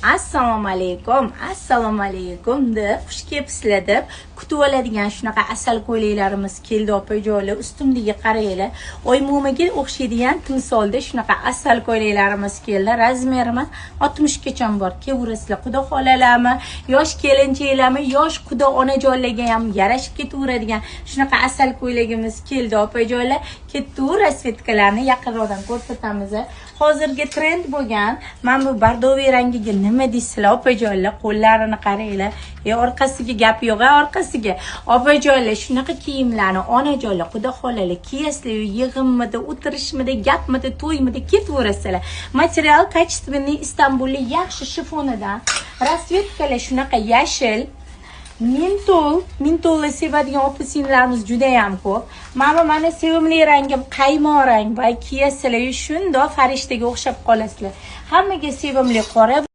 Assalomu alaykum deb xush kelibsizlar deb kutib oladigan shunaqa asal ko'ylaklarimiz keldi opajo'li. Ustimdagi qaranglar, oymomaga o'xshaydigan timsolda shunaqa asal ko'ylaklarimiz keldi. Razmerimiz 60 gacha bor. Kevrasizlar, xudo xolalarmi, yosh kelinchaklarmi, yosh xudo onajonlarga ham yarashib ketaveradigan shunaqa asal ko'ylagimiz keldi opajo'li. Kettu rasvetkalarni yaqinroqdan ko'rsatamiz. Hozirgi trend bo'lgan mana bu bardoviy rangiga nima deysizlar opajonlar, qo'llarini qaranglar. Orqasiga gap yo'q, orqasiga. Opajonlar, shunaqa kiyimlarni onajonlar, xudo xolalar kiyasizlar, yig'inmidi, o'tirishmidi, gapmidi, to'ymidi ketaverasizlar. Material качественный Istanbullik yaxshi shifonidan. Rasvetkalar shunaqa yashil, mintolni sevadigan opa-singillarimiz juda ham ko'p. Mana sevimli rangim qaymoq rang va kiyasizlar, shundoq farishtaga o'xshab qolasizlar. Hammaga sevimli qora